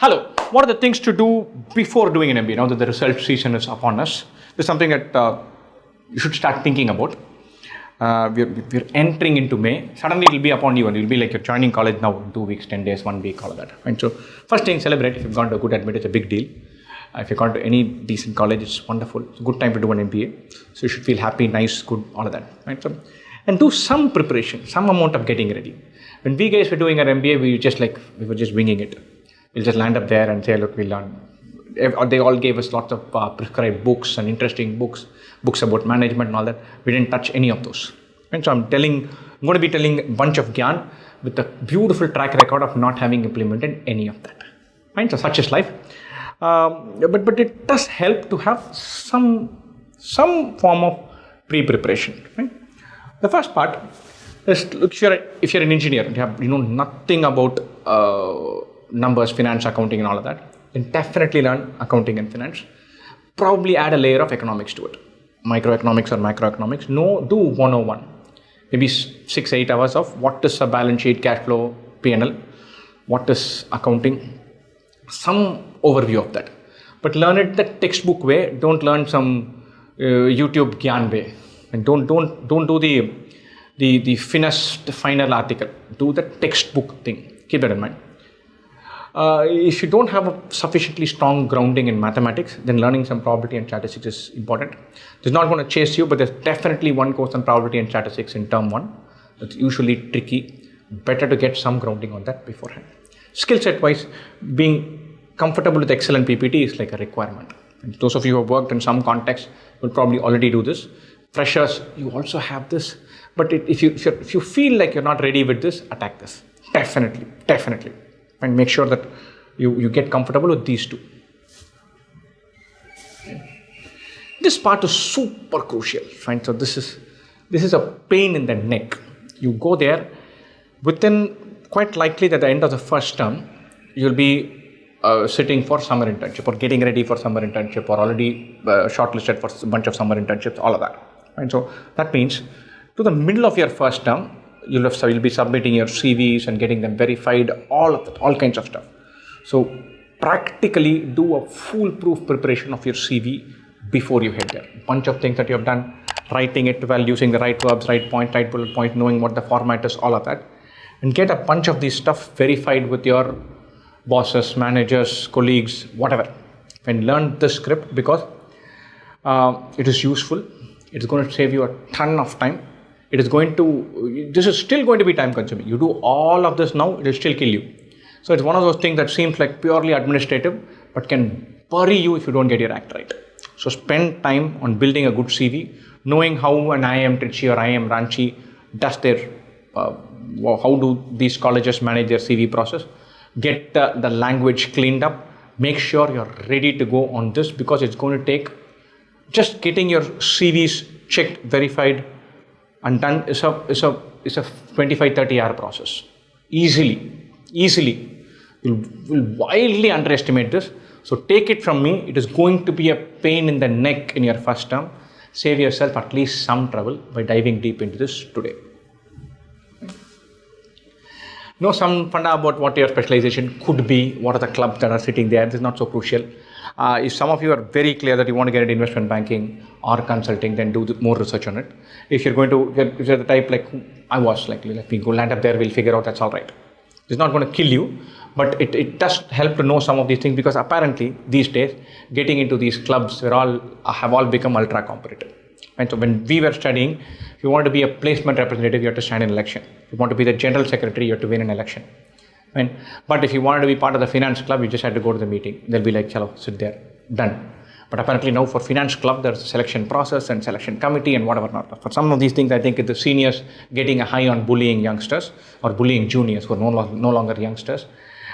Hello, what are the things to do before doing an MBA now that the result season is upon us? This is something that you should start thinking about. We're entering into May. Suddenly it will be upon you and you'll be like you're joining college now in 2 weeks, 10 days, 1 week, all of that. Right? So first thing, celebrate. If you've gone to a good admit, it's a big deal. If you've gone to any decent college, it's wonderful. It's a good time to do an MBA. So you should feel happy, nice, good, all of that. Right? So, and do some preparation, some amount of getting ready. When we guys were doing our MBA, we were just winging it. We'll just land up there and say, look, we'll learn. They all gave us lots of prescribed books and interesting books about management and all that. We didn't touch any of those. And so I'm going to be telling a bunch of gyaan with a beautiful track record of not having implemented any of that. Right? So such is life. But it does help to have some form of pre-preparation. Right? The first part is, look, if you're an engineer, you know nothing about numbers, finance, accounting and all of that, then definitely learn accounting and finance. Probably add a layer of economics to it. Microeconomics or macroeconomics. Do 101. Maybe 6-8 hours of what is a balance sheet, cash flow, P&L, what is accounting, some overview of that. But learn it the textbook way. Don't learn some YouTube gyaan way. And don't do the finessed final article. Do the textbook thing. Keep that in mind. If you don't have a sufficiently strong grounding in mathematics, then learning some probability and statistics is important. It's not going to chase you, but there's definitely one course on probability and statistics in term 1. It's usually tricky. Better to get some grounding on that beforehand. Skill set wise, being comfortable with Excel and PPT is like a requirement. And those of you who have worked in some context will probably already do this. Freshers, you also have this. But if you feel like you're not ready with this, attack this. Definitely. And make sure that you get comfortable with these two. This part is super crucial. Right? So this is a pain in the neck. You go there, within quite likely that at the end of the first term, you'll be sitting for summer internship or getting ready for summer internship or already shortlisted for a bunch of summer internships, all of that. Right? So that means to the middle of your first term, you'll be submitting your CVs and getting them verified, all kinds of stuff. So practically do a foolproof preparation of your CV before you head there. Bunch of things that you have done, writing it well, using the right verbs, right point, right bullet point, knowing what the format is, all of that. And get a bunch of these stuff verified with your bosses, managers, colleagues, whatever. And learn the script because it is useful. It's going to save you a ton of time. This is still going to be time consuming. You do all of this now, it will still kill you. So it's one of those things that seems like purely administrative, but can bury you if you don't get your act right. So spend time on building a good CV, knowing how an IIM Trichy or IIM Ranchi does their, how do these colleges manage their CV process. Get the language cleaned up. Make sure you're ready to go on this because it's going to take, just getting your CVs checked, verified, and done is a 25-30 hour process. Easily. You'll wildly underestimate this. So take it from me, it is going to be a pain in the neck in your first term. Save yourself at least some trouble by diving deep into this today. Know some funda about what your specialization could be, what are the clubs that are sitting there. This is not so crucial. If some of you are very clear that you want to get into investment banking or consulting, then do more research on it. If you're the type like I was, like let me go land up there, we'll figure out, that's all right. It's not going to kill you, but it does help to know some of these things because apparently these days getting into these clubs have all become ultra competitive. And so when we were studying, if you want to be a placement representative, you have to stand in an election. If you want to be the general secretary, you have to win an election. Right? But if you wanted to be part of the finance club, you just had to go to the meeting. They'll be like, chalo, sit there, done. But apparently now for finance club, there's a selection process and selection committee and whatever not. For some of these things, I think the seniors getting a high on bullying youngsters or bullying juniors who are no longer youngsters.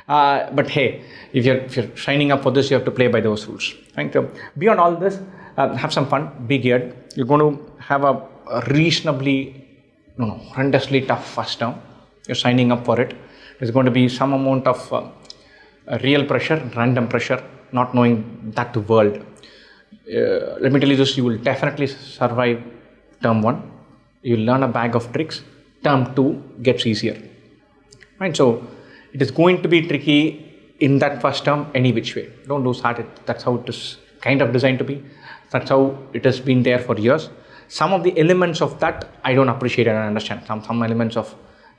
But hey, if you're signing up for this, you have to play by those rules. Right? So beyond all this, have some fun, be geared. You're going to have a horrendously tough first term. You're signing up for it. There's going to be some amount of real pressure, random pressure, not knowing that world. Let me tell you this, you will definitely survive term 1. You'll learn a bag of tricks. Term 2 gets easier. Right? So it is going to be tricky in that first term any which way. Don't lose heart. That's how it is kind of designed to be. That's how it has been there for years. Some of the elements of that I don't appreciate and understand. Some elements of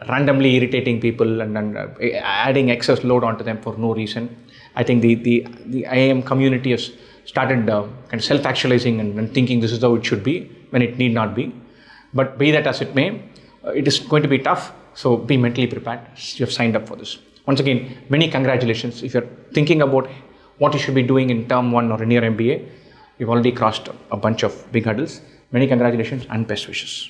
randomly irritating people and adding excess load onto them for no reason. I think the IIM community has started kind of self-actualizing and thinking this is how it should be when it need not be. But be that as it may, it is going to be tough. So be mentally prepared. You have signed up for this. Once again, many congratulations. If you're thinking about what you should be doing in term 1 or in your MBA, you've already crossed a bunch of big hurdles. Many congratulations and best wishes.